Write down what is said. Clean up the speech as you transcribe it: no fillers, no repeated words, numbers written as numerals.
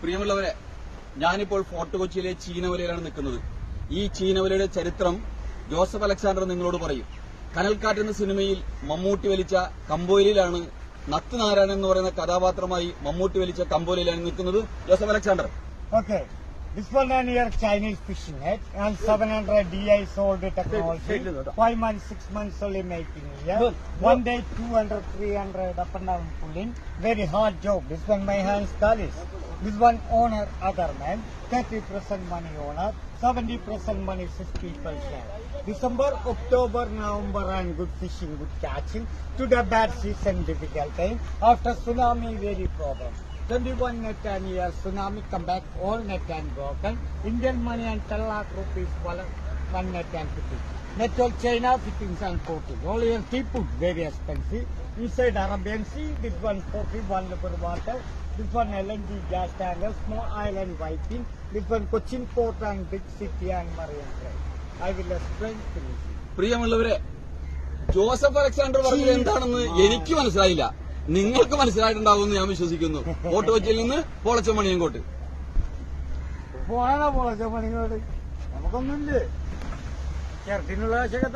പ്രിയമുള്ളവരെ, ഞാനിപ്പോൾ ഫോർട്ട് കൊച്ചിയിലെ ചീനവലയിലാണ് നിൽക്കുന്നത്. ഈ ചീനവലയുടെ ചരിത്രം ജോസഫ് അലക്സാണ്ടർ നിങ്ങളോട് പറയും. കനൽക്കാറ്റ് എന്ന സിനിമയിൽ മമ്മൂട്ടി വലിച്ച കമ്പോയിലാണ്, നത്ത് നാരായണൻ എന്ന് പറയുന്ന കഥാപാത്രമായി മമ്മൂട്ടി വലിച്ച കമ്പോയിലാണ് നിൽക്കുന്നത് Joseph Alexander. Okay. This one on here Chinese fishing net and 700 DI sold technology. 5 months, 6 months only making here. One day 200, 300 up and down pulling. Very hard job. This one my hands college. This one owner other man. 30% money owner. 70% money 50%. December, October, November and good fishing, good catching. To the bad season difficult time. After tsunami very problem. 21 net and years tsunami come back, all net and broken. Indian money and 10 lakh rupees for 1 net and 50. Net all China fittings and coating. All your seafood very expensive. Inside Arabian Sea, this one 41 litre water. This one LNG gas tanker, small island wiping. This one Cochin port and big city and marine drive. I will explain to you. പ്രിയമുള്ളവരെ, Joseph Alexander പറഞ്ഞത് എന്താണെന്ന് എനിക്ക് മനസ്സിലായില്ല. നിങ്ങൾക്ക് മനസ്സിലായിട്ടുണ്ടാവുമെന്ന് ഞാൻ വിശ്വസിക്കുന്നു. Fort കൊച്ചിയിൽ നിന്ന് പോളച്ചമണിയങ്കോട്ട്. പോണ പോളച്ചമണിയങ്കോട്ട് നമുക്കൊന്നുമില്ലേ, ചെറുതിനുള്ള ആവശ്യകത.